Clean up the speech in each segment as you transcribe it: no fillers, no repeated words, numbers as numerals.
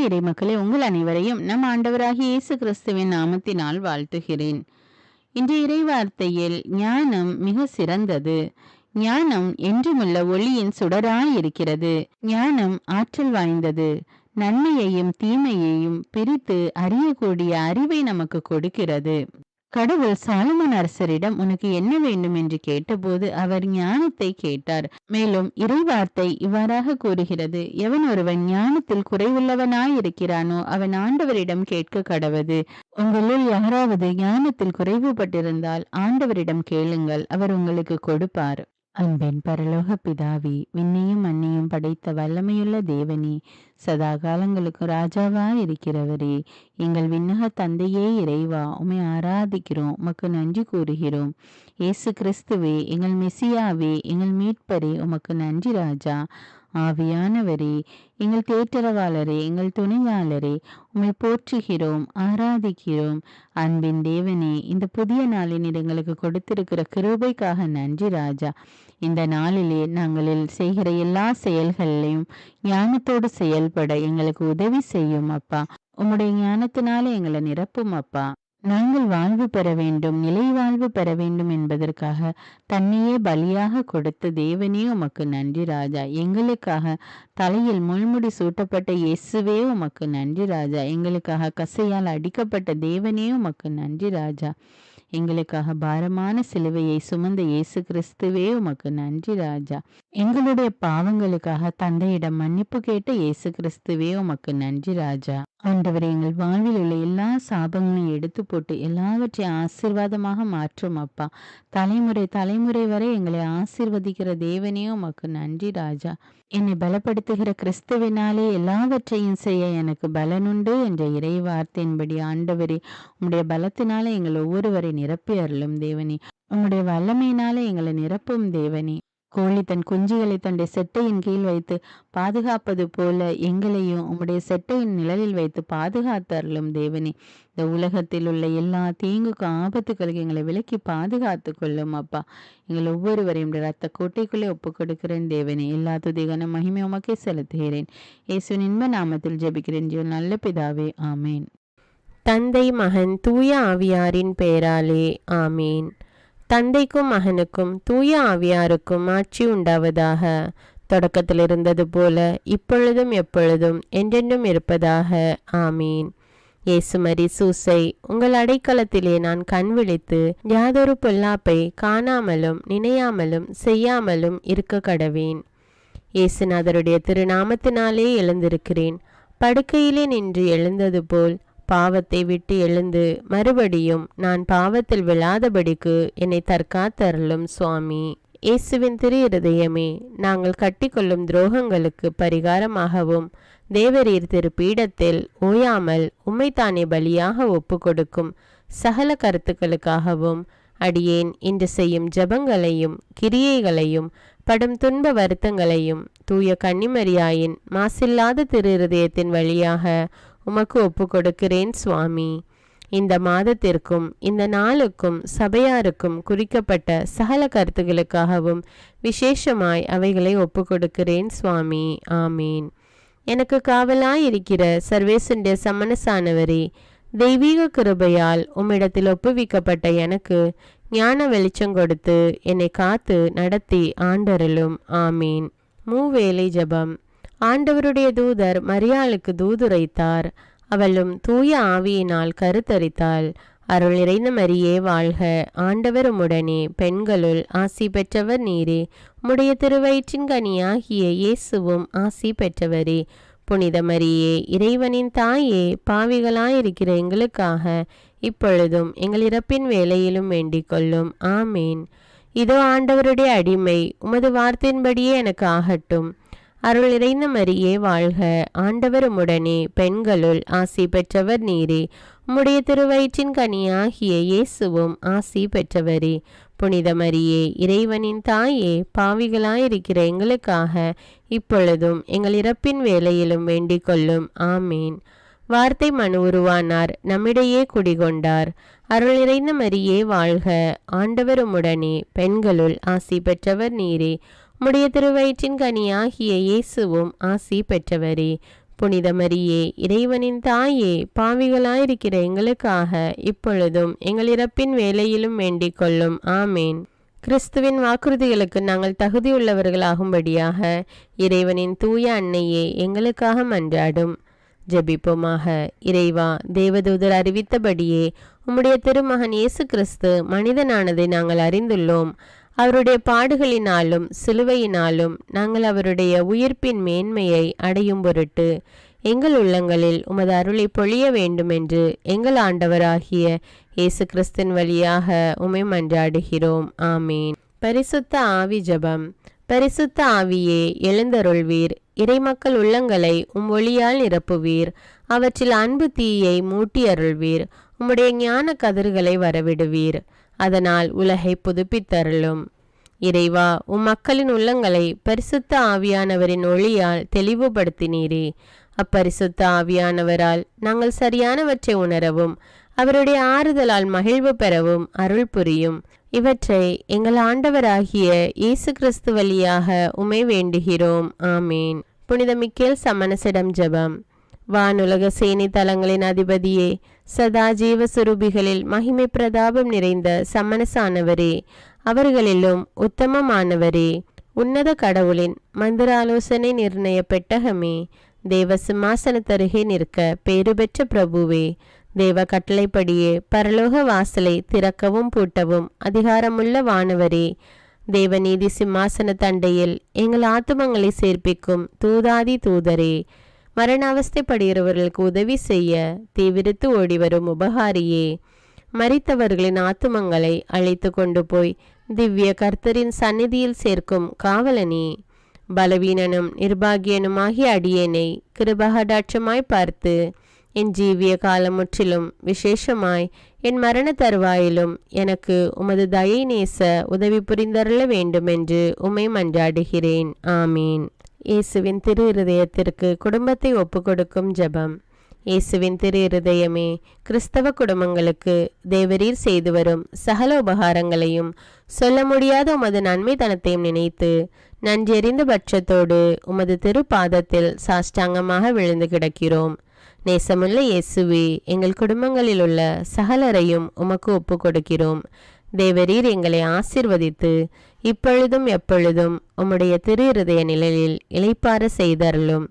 இறைமக்களே, உங்கள் அனைவரையும் நம் ஆண்டவராகிய இயேசு கிறிஸ்துவின் நாமத்தினால் வாழ்த்துகிறேன். இன்றைய இறைவார்த்தையில் ஞானம் மிக சிறந்தது. ஞானம் என்றுமுள்ள ஒளியின் சுடராயிருக்கிறது. ஞானம் ஆற்றல் வாய்ந்தது. நன்மையையும் தீமையையும் பிரித்து அறியக்கூடிய அறிவை நமக்கு கொடுக்கிறது. கடவுள் சாலமோன் அரசரிடம் உனக்கு என்ன வேண்டும் என்று கேட்டபோது அவர் ஞானத்தை கேட்டார். மேலும் இறைவார்த்தை இவ்வாறாக கூறுகிறது, எவன் ஒருவன் ஞானத்தில் குறைவுள்ளவனாயிருக்கிறானோ அவன் ஆண்டவரிடம் கேட்க கடவது. உங்களுள் யாராவது ஞானத்தில் குறைவுபட்டிருந்தால் ஆண்டவரிடம் கேளுங்கள், அவர் உங்களுக்கு கொடுப்பார். அன்பின் பரலோக பிதாவே, விண்ணையும் மண்ணையும் படைத்த வல்லமையுள்ள தேவனே, சதா காலங்களுக்கு ராஜாவாயிருக்கிறவரே, எங்கள் விண்ணக தந்தையே இறைவா, உம்மை ஆராதிக்கிறோம், உமக்கு நன்றி கூறுகிறோம். இயேசு கிறிஸ்துவே, எங்கள் மெசியாவே, எங்கள் மீட்பரே, உமக்கு நன்றி ராஜா. ஆவியானவரே, எங்கள் தேற்றரவாளரே, எங்கள் துணையாளரே, உம்மை போற்றுகிறோம், ஆராதிக்கிறோம். அன்பின் தேவனே, இந்த புதிய நாளில் எங்களுக்கு கொடுத்திருக்கிற கிருபைக்காக நன்றி ராஜா. இந்த நாளிலே நாங்கள் செய்கிற எல்லா செயல்களிலையும் ஞானத்தோடு செயல்பட எங்களுக்கு உதவி செய்யும் அப்பா. உம்முடைய ஞானத்தினால எங்களை நிரப்பும் அப்பா. நாங்கள் வாழ்வு பெற வேண்டும், நிலை வாழ்வு பெற வேண்டும் என்பதற்காக தன்னையே பலியாக கொடுத்த தேவனே உமக்கு நன்றி ராஜா. எங்களுக்காக தலையில் முள்முடி சூட்டப்பட்ட இயேசுவே உமக்கு நன்றி ராஜா. எங்களுக்காக கசையால் அடிக்கப்பட்ட தேவனே உமக்கு நன்றி ராஜா. எங்களுக்காக பாரமான சிலுவையை சுமந்த இயேசு கிறிஸ்துவே உமக்கு நன்றி ராஜா. எங்களுடைய பாவங்களுக்காக தந்தையிடம் மன்னிப்பு கேட்ட இயேசு கிறிஸ்துவே உமக்கு நன்றி ராஜா. ஆண்டவரே, எங்கள் வாழ்வில் உள்ள எல்லா சாபங்களையும் எடுத்து போட்டு எல்லாவற்றையும் ஆசீர்வாதமாக மாற்றும் அப்பா. தலைமுறை தலைமுறை வரை எங்களை ஆசீர்வதிக்கிற தேவனே உமக்கு நன்றி ராஜா. என்னை பலப்படுத்துகிற கிறிஸ்துவினாலே எல்லாவற்றையும் செய்ய எனக்கு பலனுண்டு என்ற இறை வார்த்தையின்படி ஆண்டவரே, உம்முடைய பலத்தினால எங்கள் ஒவ்வொருவரை நிரப்பி அருளும் தேவனே. உம்முடைய வல்லமையினால எங்களை நிரப்பும் தேவனே. கோழி தன் குஞ்சுகளை தன்னுடைய செட்டையின் கீழ் வைத்து பாதுகாப்பது போல எங்களையும் உம்முடைய செட்டையின் நிழலில் வைத்து பாதுகாத்து அருளும் தேவனே. இந்த உலகத்தில் உள்ள எல்லா தீங்குக்கும் ஆபத்துக்களுக்கு எங்களை விலக்கி பாதுகாத்து கொள்ளும் அப்பா. எங்கள் ஒவ்வொருவரையும் ரத்த கோட்டைக்குள்ளே ஒப்பு கொடுக்கிறேன் தேவனே. எல்லா துதிகான மகிமை உமக்கே செலுத்துகிறேன். இயேசுவின் இன்ப நாமத்தில் ஜெபிக்கிறேன் ஜீவன் நல்ல பிதாவே, ஆமேன். தந்தை மகன் தூய ஆவியாரின் பெயராலே ஆமேன். தந்தைக்கும் மகனுக்கும் தூய ஆவியாருக்கும் ஆட்சி உண்டாவதாக. தொடக்கத்தில் இருந்தது போல இப்பொழுதும் எப்பொழுதும் என்றென்றும் இருப்பதாக ஆமீன். இயேசுமரி சூசை, உங்கள் அடைக்கலத்திலே நான் கண் விழித்து யாதொரு பொல்லாப்பை காணாமலும் நினையாமலும் செய்யாமலும் இருக்க கடவேன். இயேசுநாதருடைய திருநாமத்தினாலே எழுந்திருக்கிறேன். படுக்கையிலே நின்று எழுந்தது போல் பாவத்தை விட்டு எழுந்து மறுபடியும் நான் பாவத்தில் விழாதபடிக்கு என்னை தற்காத்தருளும் சுவாமி. இயேசுவின் திரு இருதயமே, நாங்கள் கட்டிக்கொள்ளும் துரோகங்களுக்கு பரிகாரமாகவும் தேவரீர் திரு பீடத்தில் ஓயாமல் உம்மைத்தானே பலியாக ஒப்பு கொடுக்கும் சகல கருத்துக்களுக்காகவும் அடியேன் இன்று செய்யும் ஜபங்களையும் கிரியைகளையும் படும் துன்ப வருத்தங்களையும் தூய கன்னிமரியாயின் மாசில்லாத திரு இருதயத்தின் வழியாக உமக்கு ஒப்பு கொடுக்கிறேன் சுவாமி. இந்த மாதத்திற்கும் இந்த நாளுக்கும் சபையாருக்கும் குறிக்கப்பட்ட சகல கருத்துகளுக்காகவும் விசேஷமாய் அவைகளை ஒப்பு கொடுக்கிறேன் சுவாமி. ஆமீன். எனக்கு காவலாயிருக்கிற சர்வேசனுடைய சமணசானவரே, தெய்வீக கிருபையால் உம்மிடத்தில் ஒப்புவிக்கப்பட்ட எனக்கு ஞான வெளிச்சம் கொடுத்து என்னை காத்து நடத்தி ஆண்டருளும். ஆமீன். மூவேளை ஜபம். ஆண்டவருடைய தூதர் மரியாளுக்கு தூதுரைத்தார். அவளும் தூய ஆவியினால் கருத்தரித்தாள். அருள் நிறைந்த மரியே வாழ்க, ஆண்டவர் உம்முடனே, பெண்களுள் ஆசி பெற்றவர் நீரே. உம்முடைய திருவயிற்றின் கனியாகிய இயேசுவும் ஆசி பெற்றவரே. புனித மரியே, இறைவனின் தாயே, பாவிகளாயிருக்கிற எங்களுக்காக இப்பொழுதும் எங்கள் இறப்பின் வேளையிலும் வேண்டிக் கொள்ளும். ஆமேன். இதோ ஆண்டவருடைய அடிமை, உமது வார்த்தையின்படியே எனக்கு ஆகட்டும். அருள் நிறைந்த மரியே வாழ்க, ஆண்டவர் உம்முடனே, பெண்களுள் ஆசி பெற்றவர் நீரே. உம்முடைய திருவயிற்றின் கனியாகிய இயேசுவும் ஆசி பெற்றவரே. புனித மரியே, இறைவனின் தாயே, பாவிகளாயிருக்கிற எங்களுக்காக இப்பொழுதும் எங்கள் இறப்பின் வேளையிலும் வேண்டிக் கொள்ளும். ஆமேன். வார்த்தை மனு உருவானார், நம்மிடையே குடிகொண்டார். அருள் நிறைந்த மரியே வாழ்க, ஆண்டவர் உம்முடனே, பெண்களுள் ஆசி பெற்றவர் நீரே. உம்முடைய திருவயிற்றின் கனியாகிய இயேசுவும் ஆசி பெற்றவரே. புனித மரியே, இறைவனின் தாயே, பாவிகளாயிருக்கிற எங்களுக்காக இப்பொழுதும் எங்கள் இறப்பின் வேளையிலும் வேண்டிக் கொள்ளும். ஆமேன். கிறிஸ்துவின் வாக்குறுதிகளுக்கு நாங்கள் தகுதியுள்ளவர்களாகும்படியாக இறைவனின் தூய அன்னையே எங்களுக்காக மன்றாடும். ஜெபிப்போமாக. இறைவா, தேவதூதர் அறிவித்தபடியே உம்முடைய திருமகன் இயேசு கிறிஸ்து மனிதனானதை நாங்கள் அறிந்துள்ளோம். அவருடைய பாடுகளினாலும் சிலுவையினாலும் நாங்கள் அவருடைய உயிர்ப்பின் மேன்மையை அடையும் பொருட்டு எங்கள் உள்ளங்களில் உமது அருளை பொழிய வேண்டுமென்று எங்கள் ஆண்டவராகிய இயேசு கிறிஸ்தின் வழியாக உம்மை மன்றாடுகிறோம். ஆமீன். பரிசுத்த ஆவி ஜெபம். பரிசுத்த ஆவியே, எழுந்தருள்வீர். இறைமக்கள் உள்ளங்களை ஒளியால் நிரப்புவீர். அவற்றில் அன்பு தீயை மூட்டி அருள்வீர். உம்முடைய ஞான கதிர்களை வரவிடுவீர். அதனால் உலகை புதுப்பித்தருளும். இறைவா, மக்களின் உள்ளங்களை பரிசுத்த ஆவியானவரின் ஒளியால் தெளிவுபடுத்தினீரே. அப்பரிசுத்த ஆவியானவரால் நாங்கள் சரியானவற்றை உணரவும் அவருடைய ஆறுதலால் மகிழ்வு பெறவும் அருள் புரியும். இவற்றை எங்கள் ஆண்டவராகிய இயேசு கிறிஸ்து வழியாக உம்மை வேண்டுகிறோம். ஆமீன். புனித மிக்கேல் சமணசிடம் ஜெபம். வானுலக சேனை தலங்களின் அதிபதியே, சதா ஜீவ சுரூபிகளில் மகிமை பிரதாபம் நிறைந்த சமணசானவரே, அவர்களிலும் உத்தமமானவரே, உன்னத கடவுளின் மந்திராலோசனை நிர்ணய பெட்டகமே, தேவ சிம்மாசனத்தருகே நிற்க பேறு பெற்ற பிரபுவே, தேவ கட்டளைப்படியே பரலோக வாசலை திறக்கவும் பூட்டவும் அதிகாரமுள்ள வானவரே, தேவநீதி சிம்மாசன தண்டையில் எங்கள் ஆத்துமங்களை சேர்ப்பிக்கும் தூதாதி தூதரே, மரண அவஸ்தைப்படுகிறவர்களுக்கு உதவி செய்ய தீவிரித்து ஓடிவரும் உபகாரியே, மரித்தவர்களின் ஆத்துமங்களை அழைத்து கொண்டு போய் திவ்ய கர்த்தரின் சந்நிதியில் சேர்க்கும் காவலனே, பலவீனனும் நிர்பாகியனுமாகிய அடியேனை கிருபகடாட்சமாய் பார்த்து என் ஜீவிய காலம் முற்றிலும் விசேஷமாய் என் மரண தருவாயிலும் எனக்கு உமது தயை நேச உதவி புரிந்தருள வேண்டுமென்று உம்மை மன்றாடுகிறேன். ஆமீன். இயேசுவின் திரு இருதயத்திற்கு குடும்பத்தை ஒப்புக்கொடுக்கும் ஜெபம். இயேசுவின் திரு இருதயமே, கிறிஸ்தவ குடும்பங்களுக்கு தேவரீர் செய்து வரும் சகல உபகாரங்களையும் சொல்ல முடியாத உமது நன்மைத்தனத்தையும் நினைத்து நன்றெறிந்த பட்சத்தோடு உமது திரு பாதத்தில் சாஷ்டாங்கமாக விழுந்து கிடக்கிறோம். நேசமுள்ள இயேசுவே, எங்கள் குடும்பங்களில் உள்ள சகலரையும் உமக்கு ஒப்பு கொடுக்கிறோம். தேவரீர் எங்களை ஆசிர்வதித்து இப்பொழுதும் எப்பொழுதும் உம்முடைய திரு இருதய நிழலில் இளைப்பார செய்தருளும்.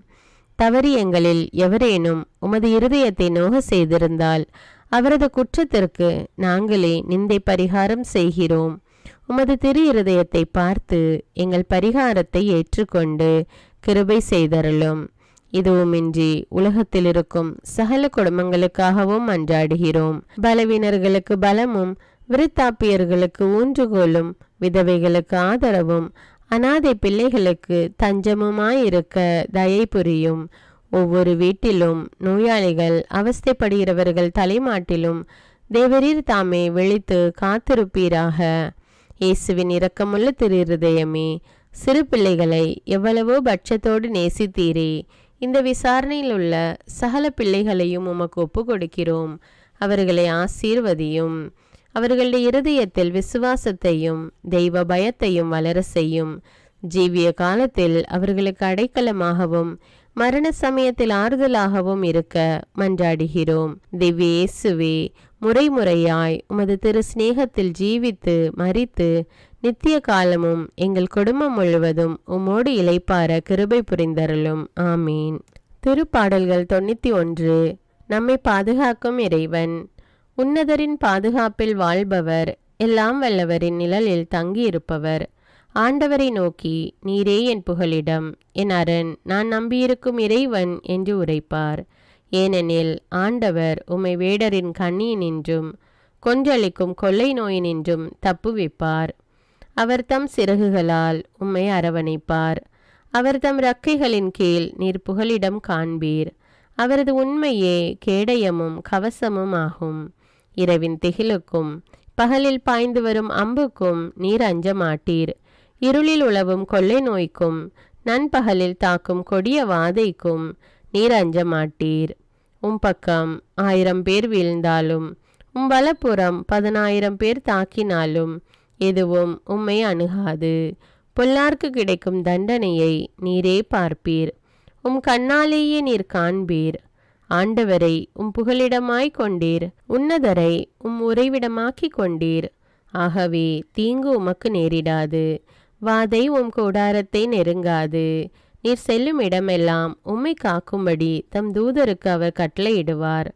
தவறி எங்களில் எவரேனும் உமது இருதயத்தை நோக செய்திருந்தால் அவரது குற்றத்திற்கு நாங்களே நிந்தை பரிகாரம் செய்கிறோம். உமது திரு இருதயத்தை பார்த்து எங்கள் பரிகாரத்தை ஏற்றுக்கொண்டு கிருபை செய்தருளும். இதுவுமின்றி உலகத்தில் இருக்கும் சகல குடும்பங்களுக்காகவும் மன்றாடுகிறோம். பலவீனர்களுக்கு பலமும், விருத்தாப்பியர்களுக்கு ஊன்றுகோலும், விதவைகளுக்கு ஆதரவும், அனாதை பிள்ளைகளுக்கு தஞ்சமுமாயிருக்க தயை புரியும். ஒவ்வொரு வீட்டிலும் நோயாளிகள் அவஸ்தைப்படுகிறவர்கள் தலைமாட்டிலும் தேவரீர் தாமே விழித்து காத்திருப்பீராக. இயேசுவின் இரக்கமுள்ள திரு இருதயமே, சிறு பிள்ளைகளை எவ்வளவோ பட்சத்தோடு நேசித்தீரே. இந்த விசாரணையில் உள்ள சகல பிள்ளைகளையும் உமக்கு ஒப்பு கொடுக்கிறோம். அவர்களை ஆசீர்வதியும். அவர்களுடைய இருதயத்தில் விசுவாசத்தையும் தெய்வ பயத்தையும் வளர செய்யும். ஜீவிய காலத்தில் அவர்களுக்கு அடைக்கலமாகவும் மரண சமயத்தில் ஆறுதலாகவும் இருக்க மன்றாடுகிறோம். திவ்ய இயேசுவே, முறைமுறையாய் உமது திரு சிநேகத்தில் ஜீவித்து மரித்து நித்திய காலமும் எங்கள் குடும்பம் முழுவதும் உம்மோடு இளைப்பார கிருபை புரிந்தருளும். ஆமீன். திருப்பாடல்கள் 91. நம்மை பாதுகாக்கும் இறைவன். உன்னதரின் பாதுகாப்பில் வாழ்பவர், எல்லாம் வல்லவரின் நிழலில் தங்கியிருப்பவர். ஆண்டவரை நோக்கி, நீரே என் புகலிடம், என் அரண், நான் நம்பியிருக்கும் இறைவன் என்று உரைப்பார். ஏனெனில் ஆண்டவர் உம்மை வேடரின் கண்ணியினின்றும் கொன்றளிக்கும் கொள்ளை நோயினின்றும் தப்புவிப்பார். அவர் தம் சிறகுகளால் உம்மை அரவணைப்பார். அவர் தம் இறக்கைகளின் கீழ் நீர் புகலிடம் காண்பீர். அவரது உண்மையே கேடயமும் கவசமும் ஆகும். இரவின் திகிலுக்கும் பகலில் பாய்ந்து வரும் அம்புக்கும் நீர் அஞ்ச மாட்டீர். இருளில் உலவும் கொள்ளை நோய்க்கும் நண்பகலில் தாக்கும் கொடிய வாதைக்கும் நீர் அஞ்ச மாட்டீர். பக்கம் 1000 பேர் வீழ்ந்தாலும் வலப்புறம் 10,000 பேர் தாக்கினாலும் எதுவும் உம்மை அணுகாது. பொல்லார்க்கு கிடைக்கும் தண்டனையை நீரே பார்ப்பீர். கண்ணாலேயே நீர் காண்பீர். ஆண்டவரை புகலிடமாய் கொண்டீர், உன்னதரை உறைவிடமாக்கி கொண்டீர். ஆகவே தீங்கு உமக்கு நேரிடாது, வாதை கூடாரத்தை நெருங்காது. நீர் செல்லும் இடமெல்லாம் உம்மை காக்கும்படி தம் தூதருக்கு அவர் கட்டளையிடுவார்.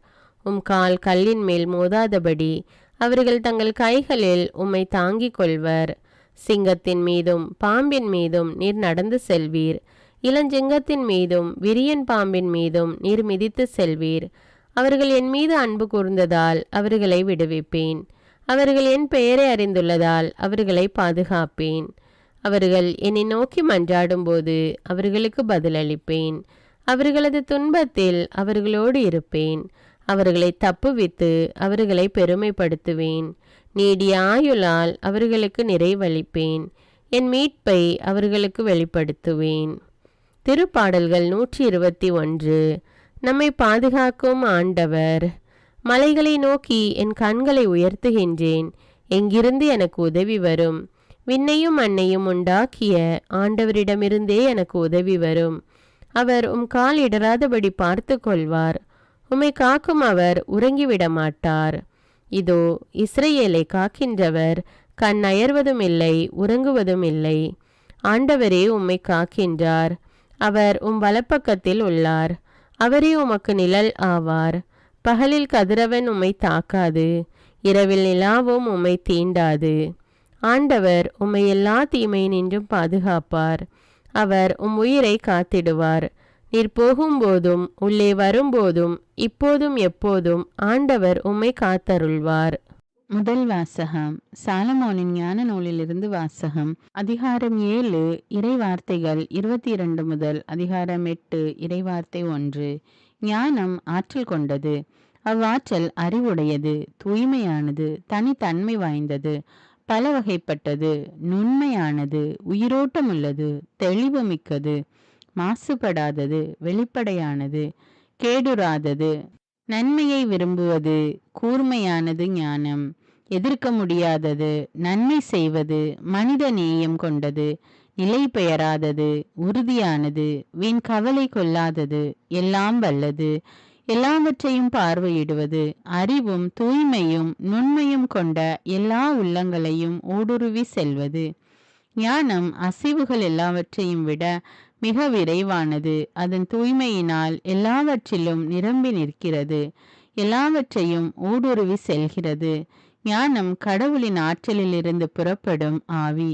கால் கல்லின் மேல் மோதாதபடி அவர்கள் தங்கள் கைகளில் உம்மை தாங்கிக் கொள்வர். சிங்கத்தின் மீதும் பாம்பின் மீதும் நீர் நடந்து செல்வீர், இளஞ்சிங்கத்தின் மீதும் விரியன் பாம்பின் மீதும் நீர் மிதித்து செல்வீர். அவர்கள் என் மீது அன்பு கூர்ந்ததால் அவர்களை விடுவிப்பேன். அவர்கள் என் பெயரை அறிந்துள்ளதால் அவர்களை பாதுகாப்பேன். அவர்கள் என்னை நோக்கி மன்றாடும்போது அவர்களுக்கு பதிலளிப்பேன். அவர்களது துன்பத்தில் அவர்களோடு இருப்பேன். அவர்களை தப்புவித்து அவர்களை பெருமைப்படுத்துவேன். நீடிய ஆயுளால் அவர்களுக்கு நிறைவளிப்பேன். என் மீட்பை அவர்களுக்கு வெளிப்படுத்துவேன். திருப்பாடல்கள் 121. நம்மை பாதுகாக்கும் ஆண்டவர். மலைகளை நோக்கி என் கண்களை உயர்த்துகின்றேன். எங்கிருந்து எனக்கு உதவி வரும்? விண்ணையும் மண்ணையும் உண்டாக்கிய ஆண்டவரிடமிருந்தே எனக்கு உதவி வரும். அவர் கால் இடராதபடி பார்த்து கொள்வார். உம்மை காக்கும் அவர் உறங்கிவிட மாட்டார். இதோ இஸ்ரவேலை காக்கின்றவர் கண் அயர்வதும் இல்லை, உறங்குவதும் இல்லை. ஆண்டவரே உம்மை காக்கின்றார். அவர் வலப்பக்கத்தில் உள்ளார். அவரே உமக்கு நிழல் ஆவார். பகலில் கதிரவன் உம்மை தாக்காது, இரவில் நிலாவும் உம்மை தீண்டாது. ஆண்டவர் உம்மை எல்லா தீமையினின்றும் பாதுகாப்பார். அவர் உயிரை காத்திடுவார். நீர் போகும்போதும் உள்ளே வரும்போதும் இப்போதும் எப்போதும் ஆண்டவர் உம்மை காத்தருள்வார். முதல் வாசகம். சாலமோனின் ஞான நூலிலிருந்து வாசகம். அதிகாரம் 7 இறைவார்த்தைகள் 22 முதல் அதிகாரம் 8 இறைவார்த்தை 1. ஞானம் ஆற்றல் கொண்டது, அவ்வாற்றல் அறிவுடையது, தூய்மையானது, தனித்தன்மை வாய்ந்தது, பல வகைப்பட்டது, நுண்மையானது, உயிரோட்டமுள்ளது, தெளிவு மிக்கது, மாசுபடாதது, வெளிப்படையானது, கேடுறாதது, நன்மையை விரும்புவது, கூர்மையானது ஞானம், எதிர்க்க முடியாதது, நன்மை செய்வது, மனித நேயம் கொண்டது, நிலை பெயராதது, உறுதியானது, வீண் கவலை கொள்ளாதது, எல்லாம் வல்லது, எல்லாவற்றையும் பார்வையிடுவது, அறிவும் தூய்மையும் நுண்மையும் கொண்ட எல்லா உள்ளங்களையும் ஊடுருவி செல்வது. ஞானம் அசைவுகள் எல்லாவற்றையும் விட மிக விரைவானது. அதன் தூய்மையினால் எல்லாவற்றிலும் நிரம்பி நிற்கிறது, எல்லாவற்றையும் ஊடுருவி செல்கிறது. ஞானம் கடவுளின் ஆற்றலிலிருந்து புறப்படும் ஆவி,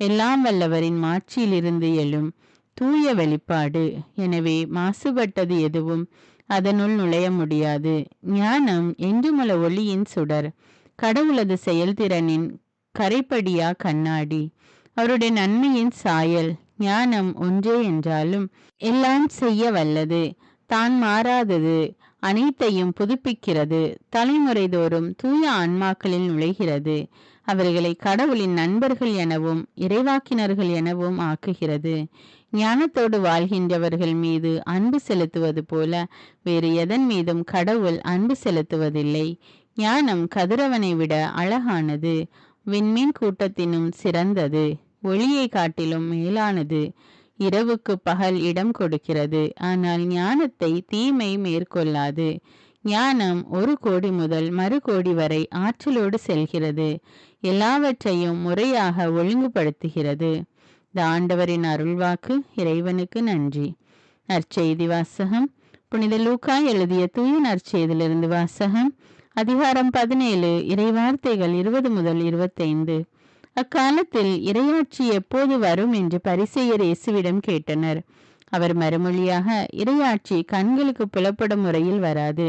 எல்லாம் வல்லவரின் மாட்சியிலிருந்து எழும் தூய வெளிப்பாடு. எனவே மாசுபட்டது எதுவும் அதனுள் நுழைய முடியாது. ஞானம் என்றுமுள்ள ஒளியின் சுடர், கடவுளது செயல்திறனின் கரைப்படியா கண்ணாடி, அவருடைய நன்மையின் சாயல். ஞானம் ஒன்றே என்றாலும் எல்லாம் செய்ய வல்லது, தான் மாறாதது, அனைத்தையும் புதுப்பிக்கிறது, தலைமுறை தோறும் தூய ஆன்மாக்களில் நுழைகிறது, அவர்களை கடவுளின் நண்பர்கள் எனவும் இறைவாக்கினர்கள் எனவும் ஆக்குகிறது. ஞானத்தோடு வாழ்கின்றவர்கள் மீது அன்பு செலுத்துவது போல வேறு எதன் மீதும் கடவுள் அன்பு செலுத்துவதில்லை. ஞானம் கதிரவனை விட அழகானது, விண்மீன் கூட்டத்தினும் சிறந்தது, ஒளியை காட்டிலும் மேலானது. இரவுக்கு பகல் இடம் கொடுக்கிறது, ஆனால் ஞானத்தை தீமை மேற்கொள்ளாது. ஞானம் 1 கோடி முதல் மறு கோடி வரை ஆற்றலோடு செல்கிறது, எல்லாவற்றையும் முறையாக ஒழுங்குபடுத்துகிறது. இந்த ஆண்டவரின் அருள்வாக்கு. இறைவனுக்கு நன்றி. நற்செய்தி வாசகம். புனித லூக்கா எழுதிய தூய நற்செய்தியிலிருந்து வாசகம். அதிகாரம் 17 இறைவார்த்தைகள் 20 முதல் 25. அக்காலத்தில் இறையாட்சி எப்போது வரும் என்று பரிசேயர் இயேசுவிடம் கேட்டனர். அவர் மறுமொழியாக, இறையாட்சி கண்களுக்கு புலப்படும் முறையில் வராது,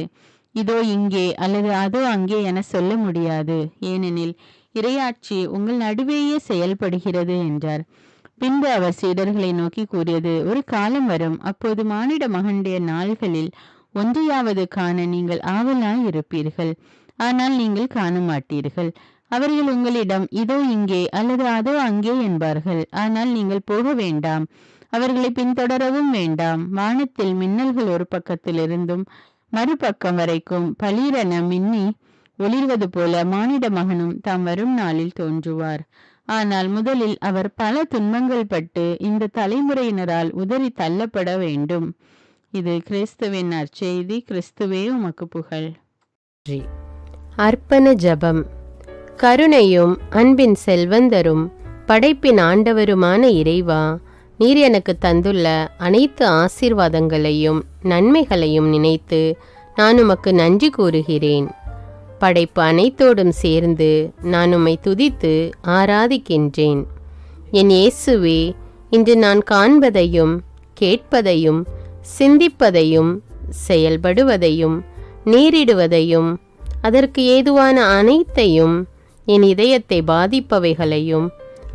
இதோ இங்கே அல்லது அதோ அங்கே என சொல்ல முடியாது, ஏனெனில் இறையாட்சி உங்கள் நடுவேயே செயல்படுகிறது என்றார். பின்பு அவர் சீடர்களை நோக்கி கூறியது, ஒரு காலம் வரும், அப்போது மானிட மகனுடைய நாள்களில் ஒன்றையாவது காண நீங்கள் ஆவலாய் இருப்பீர்கள், ஆனால் நீங்கள் காண மாட்டீர்கள். அவர்கள் உங்களிடம் இதோ இங்கே அல்லது அதோ அங்கே என்பார்கள், ஆனால் நீங்கள் போக வேண்டாம், அவர்களை பின்தொடரவும் வேண்டாம். வானத்தில் மின்னல்கள் ஒரு பக்கத்திலிருந்தும் மறுபக்கம் வரைக்கும் பளீரென மின்னி ஒளிர்வது போல மானிட மகனும் தாம் வரும் நாளில் தோன்றுவார். ஆனால் முதலில் அவர் பல துன்பங்கள் பட்டு இந்த தலைமுறையினரால் உதறி தள்ளப்பட வேண்டும். இது கிறிஸ்துவின் நற்செய்தி. கிறிஸ்துவே உமக்கு புகழ். அர்ப்பண ஜெபம். கருணையும் அன்பின் செல்வந்தரும் படைப்பின் ஆண்டவருமான இறைவா, நீர் எனக்கு தந்துள்ள அனைத்து ஆசீர்வாதங்களையும் நன்மைகளையும் நினைத்து நான் உமக்கு நன்றி கூறுகிறேன். படைப்பு அனைத்தோடும் சேர்ந்து நான் உம்மை துதித்து ஆராதிக்கின்றேன். என் இயேசுவே, இன்று நான் காண்பதையும் கேட்பதையும் சிந்திப்பதையும் செயல்படுவதையும் நேரிடுவதையும் அதற்கு ஏதுவான அனைத்தையும் என் இதயத்தை பாதிப்பவைகளையும்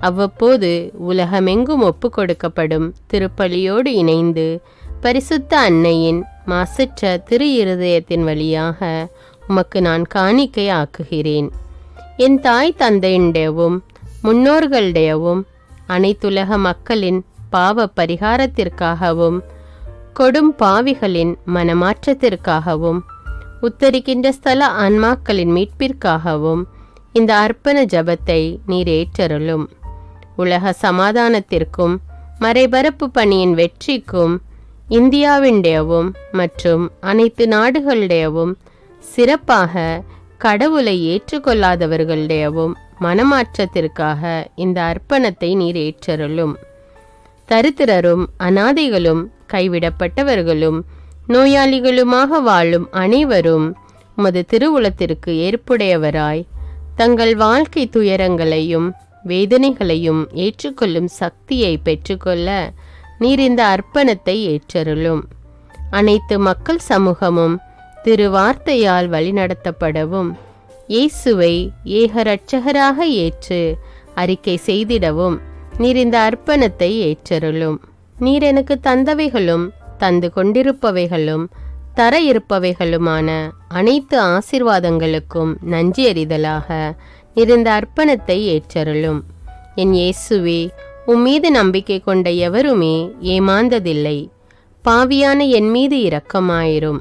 அவ்வப்போது உலகமெங்கும் ஒப்பு கொடுக்கப்படும் திருப்பலியோடு இணைந்து பரிசுத்த அன்னையின் மாசற்ற திரு இருதயத்தின் வழியாக உமக்கு நான் காணிக்கை ஆக்குகிறேன். என் தாய் தந்தையுடையவும் முன்னோர்களுடையவும் அனைத்துலக மக்களின் பாவ பரிகாரத்திற்காகவும் கொடும் பாவிகளின் மனமாற்றத்திற்காகவும் உத்தரிக்கின்ற ஸ்தல ஆன்மாக்களின் மீட்பிற்காகவும் இந்த அர்ப்பண ஜபத்தை நீர் ஏற்றருளும். உலக சமாதானத்திற்கும் மறைபரப்பு பணியின் வெற்றிக்கும் இந்தியாவின்டையவும் மற்றும் அனைத்து நாடுகளுடையவும் சிறப்பாக கடவுளை ஏற்றுக்கொள்ளாதவர்களுடையவும் மனமாற்றத்திற்காக இந்த அர்ப்பணத்தை நீர் ஏற்றருளும். தரித்திரரும் அனாதைகளும் கைவிடப்பட்டவர்களும் நோயாளிகளுமாக வாழும் அனைவரும் உமது திருவுளத்திற்கு ஏற்புடையவராய் தங்கள் வாழ்க்கை துயரங்களையும் வேதனைகளையும் ஏற்றுக்கொள்ளும் சக்தியை பெற்றுக்கொள்ள நீர் இந்த அர்ப்பணத்தை ஏற்றருளும். அனைத்து மக்கள் சமூகமும் திருவார்த்தையால் வழிநடத்தப்படவும் இயேசுவை ஏக இரட்சகராக ஏற்று அறிக்கை செய்திடவும் நீர் இந்த அர்ப்பணத்தை ஏற்றருளும். நீர் எனக்கு தந்தவைகளும் தந்து கொண்டிருப்பவைகளும் தர இருப்பவைகளுமான அனைத்து ஆசீர்வாதங்களுக்கும் நன்றி அறிதலாக நீர் இந்த அர்ப்பணத்தை ஏற்றருளும். என் இயேசுவே, உம்மீது நம்பிக்கை கொண்ட எவருமே ஏமாந்ததில்லை. பாவியான என் மீது இரக்கமாயிரும்.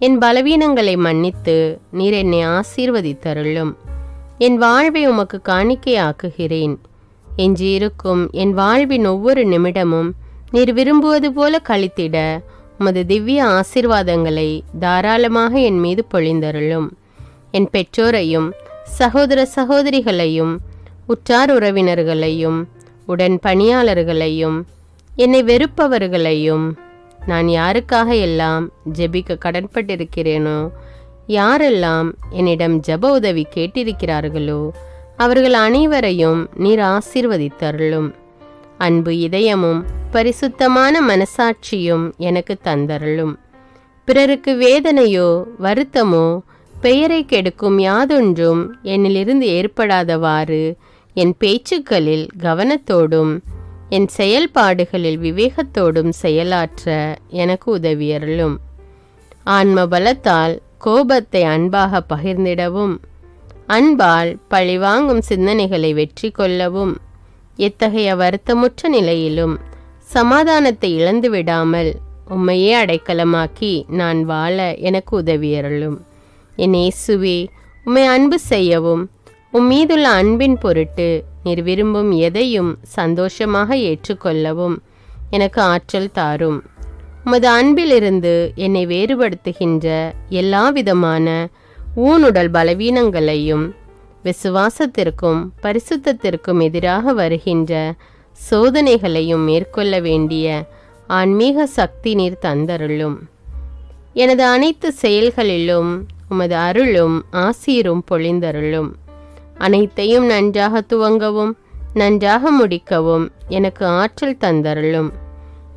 என் பலவீனங்களை மன்னித்து நீர் என்னை ஆசீர்வதித்தருளும். என் வாழ்வை உமக்கு காணிக்கையாக்குகிறேன். எஞ்சியிருக்கும் என் வாழ்வின் ஒவ்வொரு நிமிடமும் நீர் விரும்புவது போல கழித்திட உமது திவ்ய ஆசீர்வாதங்களை தாராளமாக என் மீது பொழிந்தருளும். என் பெற்றோரையும் சகோதர சகோதரிகளையும் உற்றார் உறவினர்களையும் உடன் பணியாளர்களையும் என்னை வெறுப்பவர்களையும் நான் யாருக்காக எல்லாம் ஜெபிக்க கடன்பட்டிருக்கிறேனோ, யாரெல்லாம் என்னிடம் ஜெப உதவி கேட்டிருக்கிறார்களோ அவர்கள் அனைவரையும் நீர் ஆசீர்வதித்தருளும். அன்பு இதயமும் பரிசுத்தமான மனசாட்சியும் எனக்கு தந்தருளும். பிறருக்கு வேதனையோ வருத்தமோ பெயரை கெடுக்கும் யாதொன்றும் என்னிலிருந்து ஏற்படாதவாறு என் பேச்சுக்களில் கவனத்தோடும் என் செயல்பாடுகளில் விவேகத்தோடும் செயலாற்ற எனக்கு உதவியருளும். ஆன்ம பலத்தால் கோபத்தை அன்பாக பகிர்ந்திடவும் அன்பால் பழிவாங்கும் சிந்தனைகளை வெற்றி கொள்ளவும் எத்தகைய வருத்தமுற்ற நிலையிலும் சமாதானத்தை இழந்து விடாமல் உம்மையே அடைக்கலமாக்கி நான் வாழ எனக்கு உதவியருளும். என் இயேசுவே, உம்மை அன்பு செய்யவும் உம்மீதுள்ள அன்பின் பொருட்டு நீர் விரும்பும் எதையும் சந்தோஷமாக ஏற்றுக்கொள்ளவும் எனக்கு ஆற்றல் தாரும். உமது அன்பிலிருந்து என்னை வேறுபடுத்துகின்ற எல்லா விதமான ஊனுடல் பலவீனங்களையும் விசுவாசத்திற்கும் பரிசுத்தத்திற்கும் எதிராக வருகின்ற சோதனைகளையும் மேற்கொள்ள வேண்டிய ஆன்மீக சக்தி நீர் தந்தருளும். எனது அனைத்து செயல்களிலும் உமது அருளும் ஆசீரும் பொழிந்தருளும். அனைத்தையும் நன்றாக துவங்கவும் நன்றாக முடிக்கவும் எனக்கு ஆற்றல் தந்தருளும்.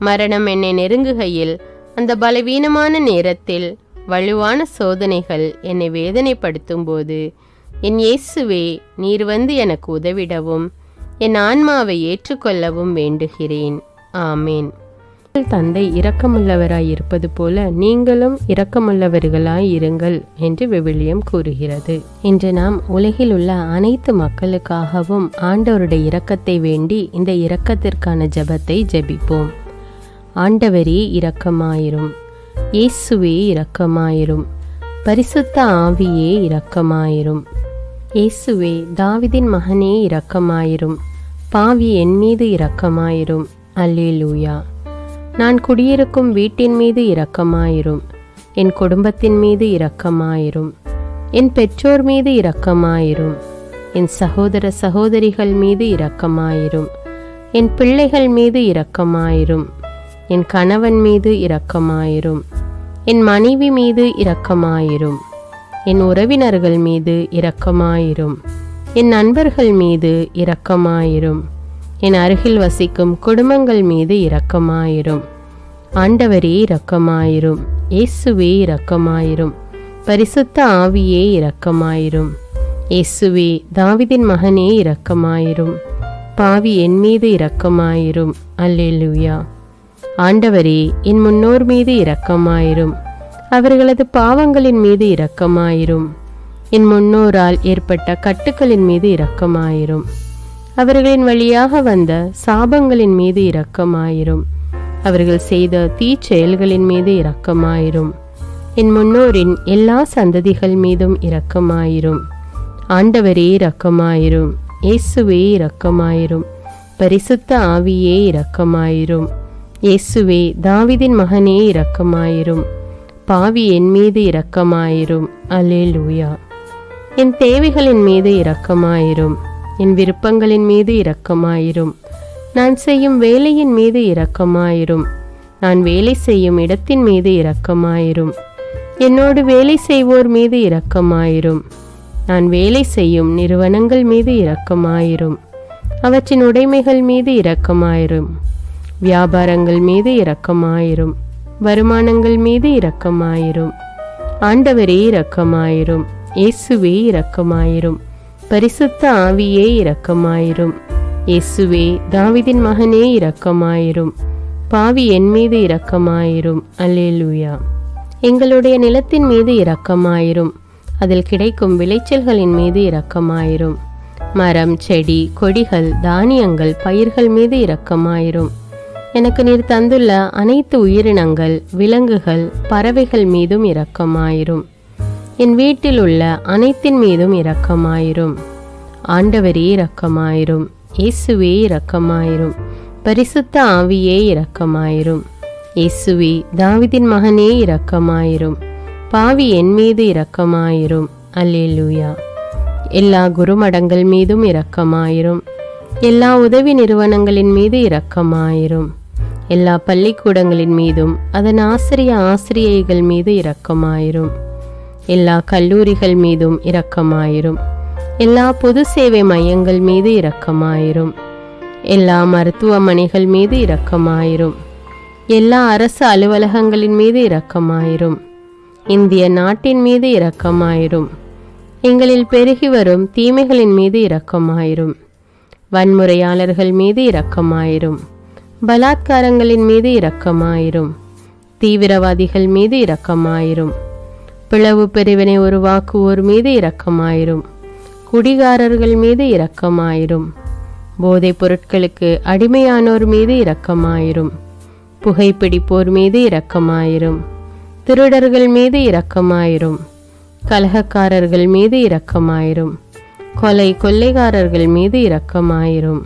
மரணம் என்னை நெருங்குகையில் அந்த பலவீனமான நேரத்தில் வலுவான சோதனைகள் என்னை வேதனைப்படுத்தும் போது என் இயேசுவே, நீர் வந்து எனக்கு உதவிடவும் என் ஆன்மாவை ஏற்றுக்கொள்ளவும் வேண்டுகிறேன். ஆமேன். தந்தை இரக்கமுள்ளவராய் இருப்பது போல நீங்களும் இரக்கமுள்ளவர்களாய் இருங்கள் என்று விவிலியம் கூறுகிறது. இன்று நாம் உலகில் உள்ள அனைத்து மக்களுக்காகவும் ஆண்டவருடைய இரக்கத்தை வேண்டி இந்த இரக்கத்திற்கான ஜெபத்தை ஜெபிப்போம். ஆண்டவரே இரக்கமாயிரும். இயேசுவே இரக்கமாயிரும். பரிசுத்த ஆவியே இரக்கமாயிரும். இயேசுவே தாவீதின் மகனே இரக்கமாயிரும். பாவி என் மீது இரக்கமாயிரும். அல்லேலூயா. நான் குடியிருக்கும் வீட்டின் மீது இரக்கமாயிரும். என் குடும்பத்தின் மீது இரக்கமாயிரும். என் பெற்றோர் மீது இரக்கமாயிரும். என் சகோதர சகோதரிகள் மீது இரக்கமாயிரும். என் பிள்ளைகள் மீது இரக்கமாயிரும். என் கணவன் மீது இரக்கமாயிரும். என் மனைவி மீது இரக்கமாயிரும். என் உறவினர்கள் மீது இரக்கமாயிரும். என் நண்பர்கள் மீது இரக்கமாயிரும். என் அருகில் வசிக்கும் குடும்பங்கள் மீது இரக்கமாயிரும். ஆண்டவரே இரக்கமாயிரும். இயேசுவே இரக்கமாயிரும். பரிசுத்த ஆவியே இரக்கமாயிரும். இயேசுவே தாவீதின் மகனே இரக்கமாயிரும். பாவி என் மீது இரக்கமாயிரும். அல்லேலூயா. ஆண்டவரே என் முன்னோர் மீது இரக்கமாயிரும். அவர்களது பாவங்களின் மீது இரக்கமாயிரும். என் முன்னோரால் ஏற்பட்ட கட்டுக்களின் மீது இரக்கமாயிரும். அவர்களின் வழியாக வந்த சாபங்களின் மீது இரக்கமாயிரும். அவர்கள் செய்த தீச்செயல்களின் மீது இரக்கமாயிரும். என் முன்னோரின் எல்லா சந்ததிகள் மீதும் இரக்கமாயிரும். ஆண்டவரே இரக்கமாயிரும். இயேசுவே இரக்கமாயிரும். பரிசுத்த ஆவியே இரக்கமாயிரும். இயேசுவே தாவீதின் மகனே இரக்கமாயிரும். பாவி என் மீது இரக்கமாயிரும். அல்லேலூயா. என் தேவைகளின் மீது இரக்கமாயிரும். என் விருப்பங்களின் மீது இரக்கமாயிரும். நான் செய்யும் வேலையின் மீது இரக்கமாயிரும். நான் வேலை செய்யும் இடத்தின் மீது இரக்கமாயிரும். என்னோடு வேலை செய்வோர் மீது இரக்கமாயிரும். நான் வேலை செய்யும் நிறுவனங்கள் மீது இரக்கமாயிரும். அவற்றின் உடைமைகள் மீது இரக்கமாயிரும். வியாபாரங்கள் மீது இரக்கமாயிரும். வருமானங்கள் மீது இரக்கமாயிரும். ஆண்டவரே இரக்கமாயிரும். இயேசுவே இரக்கமாயிரும். பரிசுத்த ஆவியே இரக்கமாயிரும். இயேசுவே தாவீதின் மகனே இரக்கமாயிரும். பாவி என் மீது இரக்கமாயிரும். அல்லேலூயா. எங்களுடைய நிலத்தின் மீது இரக்கமாயிரும். அதில் கிடைக்கும் விளைச்சல்களின் மீது இரக்கமாயிரும். மரம், செடி, கொடிகள், தானியங்கள், பயிர்கள் மீது இரக்கமாயிரும். எனக்கு நீர் தந்துள்ள அனைத்து உயிரினங்கள், விலங்குகள், பறவைகள் மீதும் இரக்கமாயிரும். என் வீட்டில் உள்ள அனைத்தின் மீதும் இரக்கமாயிரும். ஆண்டவரே இரக்கமாயிரும். இயேசுவே இரக்கமாயிரும். பரிசுத்த ஆவியே இரக்கமாயிரும். இயேசுவே தாவீதின் மகனே இரக்கமாயிரும். பாவி என் மீது இரக்கமாயிரும். அல்லேலூயா. எல்லா குருமடங்கள் மீதும் இரக்கமாயிரும். எல்லா உதவி நிறுவனங்களின் மீது இரக்கமாயிரும். எல்லா பள்ளிக்கூடங்களின் மீதும் அதன் ஆசிரியைகள் மீது இரக்கமாயிரும். எல்லா கல்லூரிகள் மீதும் இரக்கமாயிரும். எல்லா பொது சேவை மையங்கள் மீது இரக்கமாயிரும். எல்லா மருத்துவமனைகள் மீது இரக்கமாயிரும். எல்லா அரசு அலுவலகங்களின் மீது இரக்கமாயிரும். இந்திய நாட்டின் மீது இரக்கமாயிரும். எங்களில் பெருகி வரும் தீமைகளின் மீது இரக்கமாயிரும். வன்முறையாளர்கள் மீது இரக்கமாயிரும். பலாத்காரங்களின் மீது இரக்கமாயிரும். தீவிரவாதிகள் மீது இரக்கமாயிரும். பிளவு பிரிவினை உருவாக்குவோர் மீது இரக்கமாயிரும். குடிகாரர்கள் மீது இரக்கமாயிரும். போதைப் பொருட்களுக்கு அடிமையானோர் மீது இரக்கமாயிரும். புகைப்பிடிப்போர் மீது இரக்கமாயிரும். திருடர்கள் மீது இரக்கமாயிரும். கலகக்காரர்கள் மீது இரக்கமாயிரும். கொள்ளைக்காரர்கள் மீது இரக்கமாயிரும்.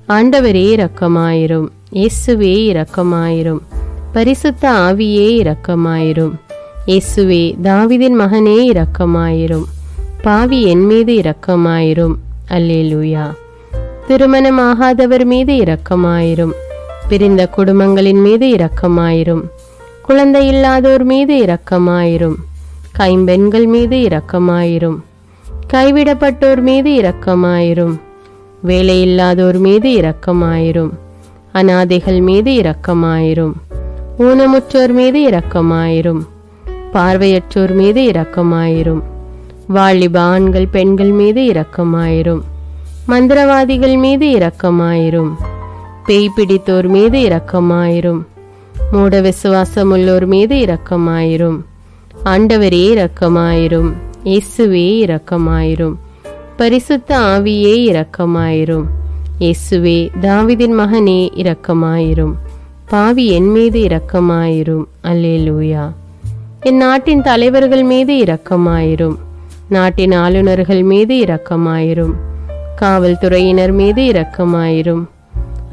ஆண்டவரே இரக்கமாயிரும். இயேசுவே இரக்கமாயிரும். பரிசுத்த ஆவியே இரக்கமாயிரும். இயேசுவே தாவீதின் மகனே இரக்கமாயிரும். பாவி என் மீது இரக்கமாயிரும். அல்லேலூயா. திருமணமாகாதவர் மீது இரக்கமாயிரும். பிரிந்த குடும்பங்களின் மீது இரக்கமாயிரும். குழந்தை இல்லாதோர் மீது இரக்கமாயிரும். கைம்பெண்கள் மீது இரக்கமாயிரும். கைவிடப்பட்டோர் மீது இரக்கமாயிரும். வேலையில்லாதோர் மீது இரக்கமாயிரும். அனாதைகள் மீது இரக்கமாயிரும். ஊனமுற்றோர் மீது இரக்கமாயிரும். பார்வையற்றோர் மீது இரக்கமாயிரும். வாலிப ஆண்கள் பெண்கள் மீது இரக்கமாயிரும். மந்திரவாதிகள் மீது இரக்கமாயிரும். பேய் பிடித்தோர் மீது இரக்கமாயிரும். மூட விசுவாசமுள்ளோர் மீது இரக்கமாயிரும். ஆண்டவரே இரக்கமாயிரும். இயேசுவே இரக்கமாயிரும். பரிசுத்த ஆவியே இரக்கமாயிரும். இயேசுவே தாவீதின் மகனே இரக்கமாயிரும். பாவி என் மீது இரக்கமாயிரும். அல்லேலூயா. என் நாட்டின் தலைவர்கள் மீது இரக்கமாயிரும். நாட்டின் ஆளுநர்கள் மீது இரக்கமாயிரும். காவல்துறையினர் மீது இரக்கமாயிரும்.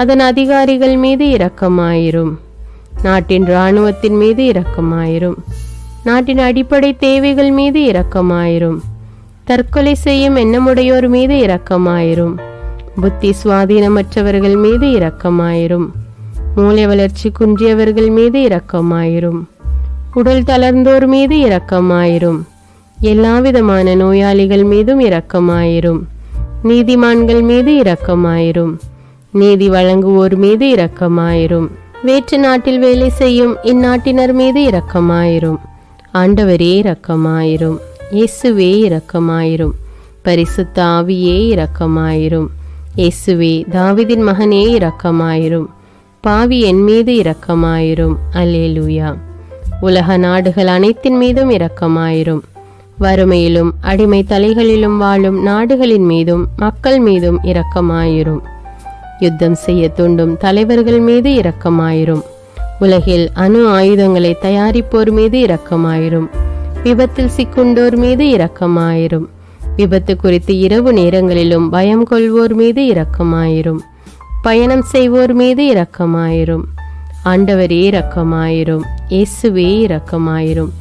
அதன் அதிகாரிகள் மீது இரக்கமாயிரும். நாட்டின் இராணுவத்தின் மீது இரக்கமாயிரும். நாட்டின் அடிப்படை தேவைகள் மீது இரக்கமாயிரும். தற்கொலை செய்யும் எண்ணமுடையோர் மீது இரக்கமாயிரும். புத்தி சுவாதீனமற்றவர்கள் மீது இரக்கமாயிரும். மூளை வளர்ச்சி குன்றியவர்கள் மீது இரக்கமாயிரும். உடல் தளர்ந்தோர் மீது இரக்கமாயிரும். எல்லாவிதமான நோயாளிகள் மீதும் இரக்கமாயிரும். நீதிமான்கள் மீது இரக்கமாயிரும். நீதி வழங்குவோர் மீது இரக்கமாயிரும். வேற்று நாட்டில் வேலை செய்யும் இந்நாட்டினர் மீது இரக்கமாயிரும். ஆண்டவரே இரக்கமாயிரும். இயேசுவே இரக்கமாயிரும். பரிசுத்த ஆவியே இரக்கமாயிரும். இயேசுவே தாவீதின் மகனே இரக்கமாயிரும். பாவி என் மீது இரக்கமாயிரும். அல்லேலூயா. உலக நாடுகள் அனைத்தின் மீதும் இரக்கமாயிரும். வறுமையிலும் அடிமை தலைகளிலும் வாழும் நாடுகளின் மீதும் மக்கள் மீதும் இரக்கமாயிரும். யுத்தம் செய்ய தூண்டும் தலைவர்கள் மீது இரக்கமாயிரும். உலகில் அணு ஆயுதங்களை தயாரிப்போர் மீது இரக்கமாயிரும். விபத்தில் சிக்குண்டோர் மீது இரக்கமாயிரும். விபத்து குறித்து இரவு நேரங்களிலும் பயம் கொள்வோர் மீது இரக்கமாயிரும். பயணம் செய்வோர் மீது இரக்கமாயிரும். ஆண்டவரே இரக்கமாயிரும். இயேசுவே இரக்கமாயிரும்.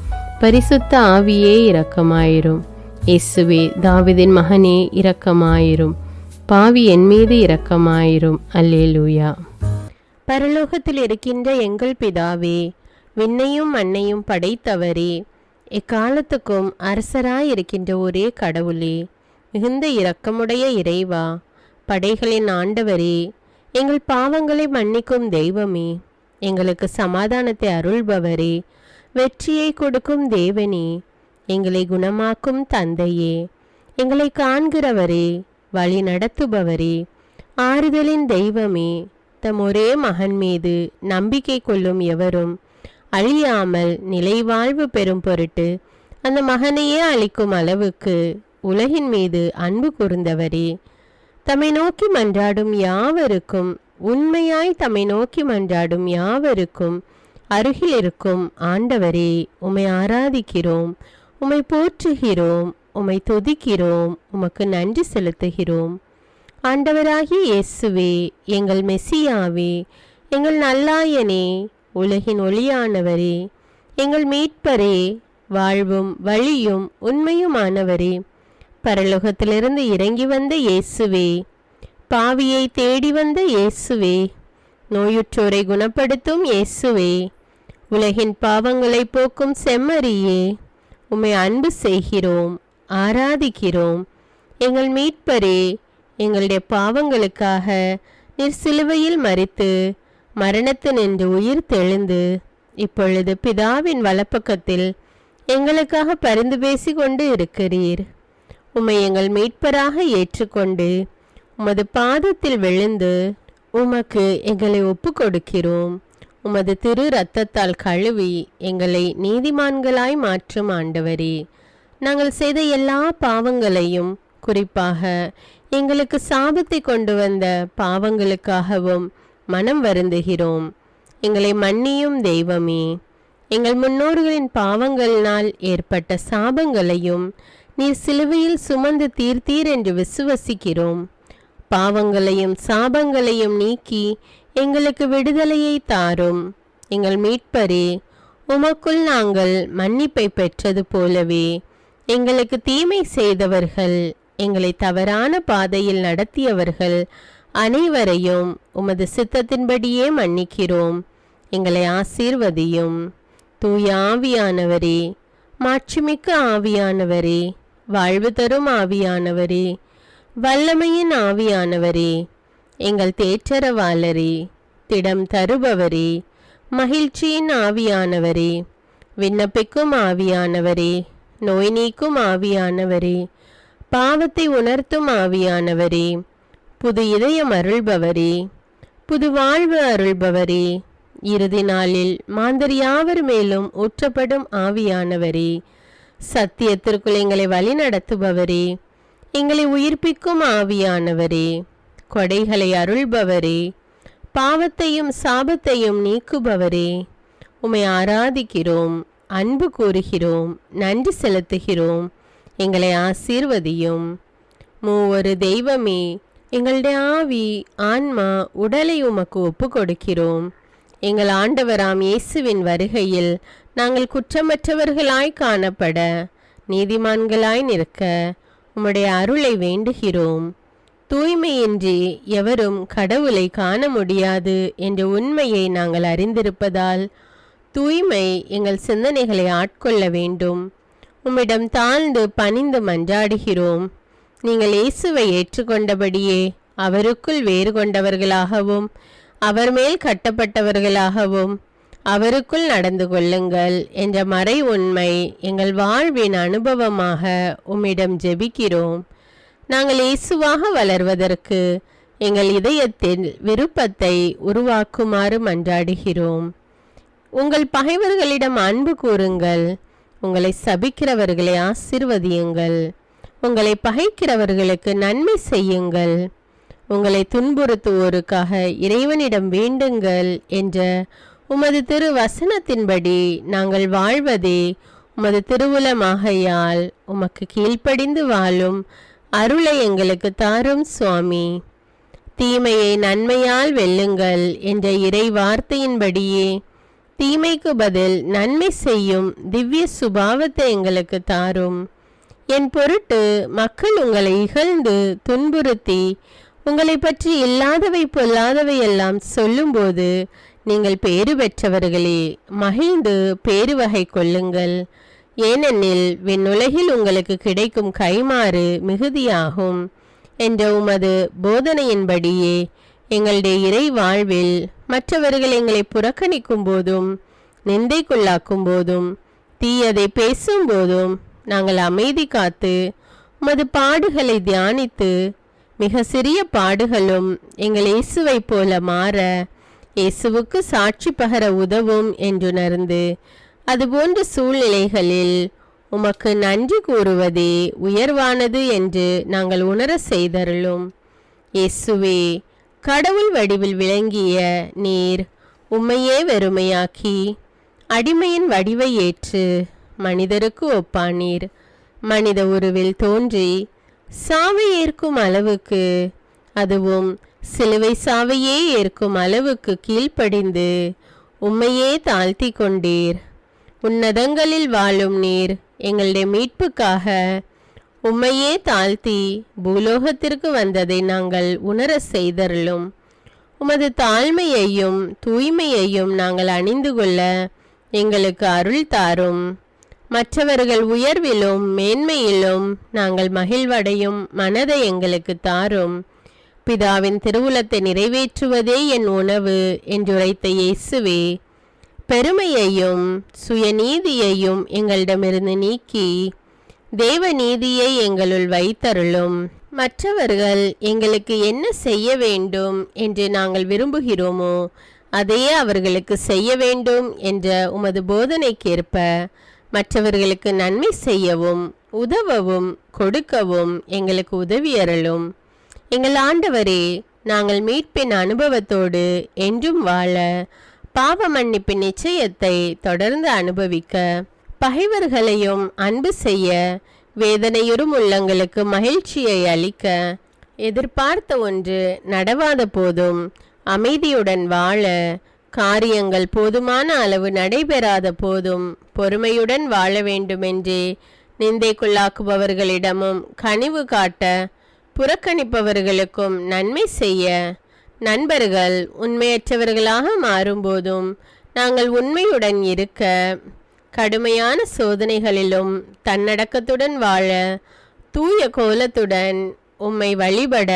பரிசுத்த ஆவியே இரக்கமாயிரும். இயேசுவே தாவீதின் மகனே இரக்கமாயிரும். பாவி என் மீது இரக்கமாயிரும். அல்லேலூயா. பரலோகத்தில் இருக்கின்ற எங்கள் பிதாவே, விண்ணையும் மண்ணையும் படைத்தவரே, எக்காலத்துக்கும் அரசராயிருக்கின்ற ஒரே கடவுளே, மிகுந்த இரக்கமுடைய இறைவா, படைகளின் ஆண்டவரே, எங்கள் பாவங்களை மன்னிக்கும் தெய்வமே, எங்களுக்கு சமாதானத்தை அருள்பவரே, வெற்றியை கொடுக்கும் தேவனே, எங்களை குணமாக்கும் தந்தையே, எங்களை காண்கிறவரே, வழி நடத்துபவரே, ஆறுதலின் தெய்வமே, தம் ஒரே மகன் மீது நம்பிக்கை கொள்ளும் எவரும் அழியாமல் நிலைவாழ்வு பெறும் பொருட்டு அந்த மகனையே அளிக்கும் அளவுக்கு உலகின் மீது அன்பு கூர்ந்தவரே, தம்மை நோக்கி மன்றாடும் யாவருக்கும், உண்மையாய் தம்மை நோக்கி மன்றாடும் யாவருக்கும் அருகில் இருக்கும் ஆண்டவரே, உம்மை ஆராதிக்கிறோம், உம்மை போற்றுகிறோம், உம்மை துதிக்கிறோம், உமக்கு நன்றி செலுத்துகிறோம். ஆண்டவராகிய இயேசுவே, எங்கள் மெசியாவே, எங்கள் நல்லாயனே, உலகின் ஒளியானவரே, எங்கள் மீட்பரே, வாழ்வும் வழியும் உண்மையுமானவரே, பரலோகத்திலிருந்து இறங்கி வந்த இயேசுவே, பாவியை தேடி வந்த இயேசுவே, நோயுற்றோரை குணப்படுத்தும் இயேசுவே, உலகின் பாவங்களை போக்கும் செம்மறியே, உம்மை அன்பு செய்கிறோம், ஆராதிக்கிறோம். எங்கள் மீட்பரே, எங்களுடைய பாவங்களுக்காக நீர் சிலுவையில் மரித்து மரணத்தினின்று உயிர் தெழுந்து இப்பொழுது பிதாவின் வலப்பக்கத்தில் எங்களுக்காக பரிந்து பேசி கொண்டு இருக்கிறீர். உம்மை எங்கள் மீட்பராக ஏற்றுக்கொண்டு உமது பாதத்தில் விழுந்து உமக்கு எங்களை ஒப்பு கொடுக்கிறோம். உமது திரு இரத்தத்தால் கழுவி எங்களை நீதிமான்களாய் மாற்றும் ஆண்டவரே, நாங்கள் செய்த எல்லா பாவங்களையும், குறிப்பாக எங்களுக்கு சாபத்தை கொண்டு வந்த பாவங்களுக்காகவும் மனம் வருந்துகிறோம். எங்களை மன்னியும் தெய்வமே, எங்கள் முன்னோர்களின் பாவங்களினால் ஏற்பட்ட சாபங்களையும் நீர் சிலுவையில் சுமந்து தீர்த்தீர் என்று விசுவசிக்கிறோம். பாவங்களையும் சாபங்களையும் நீக்கி எங்களுக்கு விடுதலையை தாரும். எங்கள் மீட்பரே, உமக்குள் நாங்கள் மன்னிப்பை பெற்றது போலவே எங்களுக்கு தீமை செய்தவர்கள், எங்களை தவறான பாதையில் நடத்தியவர்கள் அனைவரையும் உமது சித்தத்தின்படியே மன்னிக்கிறோம். எங்களை ஆசீர்வதியும். தூய ஆவியானவரே, மாட்சிமிக்க ஆவியானவரே, வாழ்வு தரும் ஆவியானவரே, வல்லமையின் ஆவியானவரே, எங்கள் தேற்றரவாளரே, திடம் தருபவரே, மகிழ்ச்சியின் ஆவியானவரே, விண்ணப்பிக்கும் ஆவியானவரே, நோய் நீக்கும் ஆவியானவரே, பாவத்தை உணர்த்தும் ஆவியானவரே, புது இதயம் அருள்பவரே, புது வாழ்வு அருள்பவரே, இறுதி நாளில் மாந்தர் யாவர் மேலும் ஊற்றப்படும் ஆவியானவரே, சத்தியத்திற்குள் எங்களை வழி நடத்துபவரே, எங்களை உயிர்ப்பிக்கும் ஆவியானவரே, கொடைகளை அருள்பவரே, பாவத்தையும் சாபத்தையும் நீக்குபவரே, உம்மை ஆராதிக்கிறோம், அன்பு கூறுகிறோம், நன்றி செலுத்துகிறோம். எங்களை ஆசீர்வதியும். மூவொரு தெய்வமே, எங்களுடைய ஆவி, ஆன்மா, உடலை உமக்கு ஒப்பு கொடுக்கிறோம். எங்கள் ஆண்டவராம் இயேசுவின் வருகையில் நாங்கள் குற்றமற்றவர்களாய் காணப்பட, நீதிமான்களாய் நிற்க உம்முடைய அருளை வேண்டுகிறோம். தூய்மையின்றி எவரும் கடவுளை காண முடியாது என்ற உண்மையை நாங்கள் அறிந்திருப்பதால் தூய்மை எங்கள் சிந்தனைகளை ஆட்கொள்ள வேண்டும். உம்மிடம் தாழ்ந்து பணிந்து மன்றாடுகிறோம். நீங்கள் இயேசுவை ஏற்றுக்கொண்டபடியே அவருக்குள் வேறு கொண்டவர்களாகவும் அவர் மேல் கட்டப்பட்டவர்களாகவும் அவருக்குள் நடந்து கொள்ளுங்கள் என்ற மறை உண்மை எங்கள் வாழ்வின் அனுபவமாக உம்மிடம் ஜெபிக்கிறோம். நாங்கள் இயேசுவாக வளர்வதற்கு எங்கள் இதயத்தில் விருப்பத்தை உருவாக்குமாறு மன்றாடுகிறோம். உங்கள் பகைவர்களிடம் அன்பு கூறுங்கள். உங்களை சபிக்கிறவர்களை ஆசீர்வதியுங்கள். உங்களை பகைக்கிறவர்களுக்கு நன்மை செய்யுங்கள். உங்களை துன்புறுத்துவோருக்காக இறைவனிடம் வேண்டுங்கள் என்ற உமது திரு வசனத்தின்படி நாங்கள் வாழ்வதே உமது திருவுலமாகையால் உமக்கு கீழ்ப்படிந்து வாழும் அருளை எங்களுக்கு தாரும் சுவாமி. தீமையை நன்மையால் வெல்லுங்கள் என்ற இறை வார்த்தையின்படியே தீமைக்கு பதில் நன்மை செய்யும் திவ்ய சுபாவத்தை எங்களுக்கு தாரும். என் பொருட்டு மக்கள் உங்களை இகழ்ந்து துன்புறுத்தி உங்களை பற்றி இல்லாதவை பொல்லாதவை எல்லாம் சொல்லும்போது நீங்கள் பேறு பெற்றவர்களே, மகிழ்ந்து பேரு வகை கொள்ளுங்கள். ஏனெனில் விண்ணுலகில் உங்களுக்கு கிடைக்கும் கைமாறு மிகுதியாகும் என்ற உமது போதனையின்படியே எங்களுடைய இறை வாழ்வில் மற்றவர்கள் எங்களை புறக்கணிக்கும் போதும் நிந்தைக்குள்ளாக்கும் போதும் தீயதை பேசும் போதும் நாங்கள் அமைதி காத்து உமது பாடுகளை தியானித்து மிக சிறிய பாடுகளும் எங்கள் இயேசுவை போல மாற இயேசுவுக்கு சாட்சி பகர உதவும் என்றுணர்ந்து அதுபோன்ற சூழ்நிலைகளில் உமக்கு நன்றி கூறுவதே உயர்வானது என்று நாங்கள் உணர செய்தருளும். இயேசுவே, கடவுள் வடிவில் விளங்கிய நீர் உம்மையே வெறுமையாக்கி அடிமையின் வடிவை ஏற்று மனிதருக்கு ஒப்பானீர். மனித உருவில் தோன்றி சாவை ஏற்கும் அளவுக்கு, அதுவும் சிலுவை சாவையே ஏற்கும் அளவுக்கு கீழ்ப்படிந்து உம்மையே தாழ்த்தி கொண்டீர். உன்னதங்களில் வாழும் நீர் எங்களுடைய மீட்புக்காக உம்மையே தாழ்த்தி பூலோகத்திற்கு வந்ததை நாங்கள் உணர செய்தருளும். உமது தாழ்மையையும் தூய்மையையும் நாங்கள் அணிந்து கொள்ள எங்களுக்கு அருள் தாரும். மற்றவர்கள் உயர்விலும் மேன்மையிலும் நாங்கள் மகிழ்வடையும் மனதை எங்களுக்கு தாரும். பிதாவின் திருவுலத்தை நிறைவேற்றுவதே என் உணவு என்றுரைத்த இயேசுவே, பெருமையையும் சுயநீதியையும் எங்களிடமிருந்து நீக்கி தேவ நீதியை எங்களுள் வைத்தருளும். மற்றவர்கள் எங்களுக்கு என்ன செய்ய வேண்டும் என்று நாங்கள் விரும்புகிறோமோ அதையே அவர்களுக்கு செய்ய வேண்டும் என்ற உமது போதனைக்கேற்ப மற்றவர்களுக்கு நன்மை செய்யவும் உதவவும் கொடுக்கவும் எங்களுக்கு உதவியருளும். எங்கள் ஆண்டவரே, நாங்கள் மீட்பின் அனுபவத்தோடு என்றும் வாழ பாவ மன்னிப்பின் நிச்சயத்தை தொடர்ந்து அனுபவிக்க பகைவர்களையும் அன்பு செய்ய வேதனையுறும் உள்ளங்களுக்கு மகிழ்ச்சியை அளிக்க எதிர்பார்த்த ஒன்று நடவாத போதும் அமைதியுடன் வாழ காரியங்கள் போதுமான அளவு நடைபெறாத போதும் பொறுமையுடன் வாழ வேண்டுமென்றே நிந்தைக்குள்ளாக்குபவர்களிடமும் கனிவு காட்ட புறக்கணிப்பவர்களுக்கும் நன்மை செய்ய நண்பர்கள் உண்மையற்றவர்களாக மாறும்போதும் நாங்கள் உண்மையுடன் இருக்க கடுமையான சோதனைகளிலும் தன்னடக்கத்துடன் வாழ தூய கோலத்துடன் உம்மை வழிபட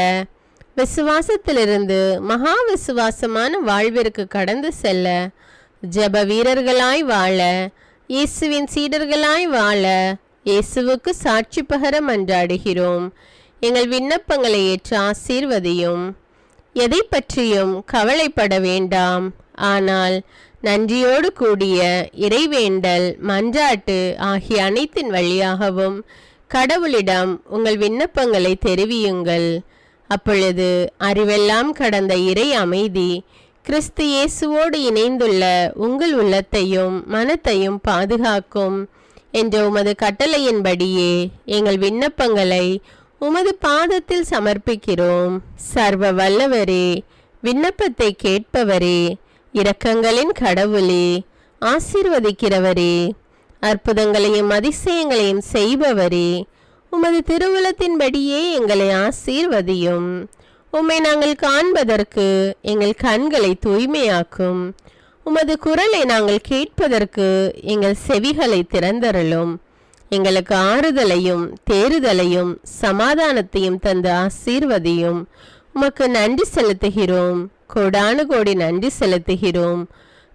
விசுவாசத்திலிருந்து மகா விசுவாசமான வாழ்விற்கு கடந்து செல்ல ஜெப வீரர்களாய் வாழ இயேசுவின் சீடர்களாய் வாழ இயேசுவுக்கு சாட்சி பகர மன்றாடுகிறோம். எங்கள் விண்ணப்பங்களை ஏற்று ஆசீர்வதியும். எதை பற்றியும் கவலைப்பட வேண்டாம். ஆனால் நன்றியோடு கூடிய இறைவேண்டல் மன்றாட்டு ஆகிய அனைத்தின் வழியாகவும் கடவுளிடம் உங்கள் விண்ணப்பங்களை தெரிவியுங்கள். அப்பொழுது அறிவெல்லாம் கடந்த இறை அமைதி கிறிஸ்து இயேசுவோடு இணைந்துள்ள உங்கள் உள்ளத்தையும் மனத்தையும் பாதுகாக்கும். என்ற உமது கட்டளையின்படியே எங்கள் விண்ணப்பங்களை உமது பாதத்தில் சமர்ப்பிக்கிறோம். சர்வ வல்லவரே, விண்ணப்பத்தை கேட்பவரே, இரக்கங்களின் கடவுளே, ஆசீர்வதிக்கிறவரே, அற்புதங்களையும் அதிசயங்களையும் செய்பவரே, உமது திருவுளத்தின்படியே எங்களை ஆசீர்வதியும். உம்மை நாங்கள் காண்பதற்கு எங்கள் கண்களை தூய்மையாக்கும். உமது குரலை நாங்கள் கேட்பதற்கு எங்கள் செவிகளை திறந்தருளும். எங்களுக்கு ஆறுதலையும் தேறுதலையும் சமாதானத்தையும் தந்து ஆசீர்வதியும். உமக்கு நன்றி செலுத்துகிறோம், கோடானு கோடி நன்றி செலுத்துகிறோம்.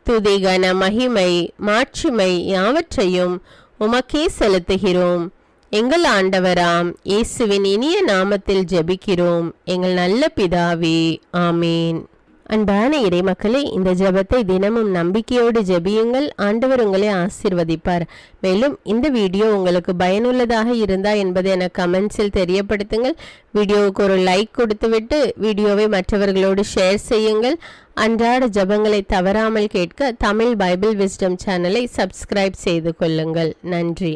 துதி கன மகிமை மாட்சிமை யாவற்றையும் உமக்கே செலுத்துகிறோம். எங்கள் ஆண்டவராம் இயேசுவின் இனிய நாமத்தில் ஜெபிக்கிறோம் எங்கள் நல்ல பிதாவே, ஆமீன். அன்பான இறைமக்களே, இந்த ஜெபத்தை தினமும் நம்பிக்கையோடு ஜெபியுங்கள். ஆண்டவர் உங்களை ஆசீர்வதிப்பார். மேலும் இந்த வீடியோ உங்களுக்கு பயனுள்ளதாக இருந்தா என்பதை எனக்கு கமெண்ட்ஸில் தெரியப்படுத்துங்கள். வீடியோவுக்கு ஒரு லைக் கொடுத்துவிட்டு வீடியோவை மற்றவர்களோடு ஷேர் செய்யுங்கள். அன்றாட ஜெபங்களை தவறாமல் கேட்க தமிழ் பைபிள் விஸ்டம் சேனலை சப்ஸ்கிரைப் செய்து கொள்ளுங்கள். நன்றி.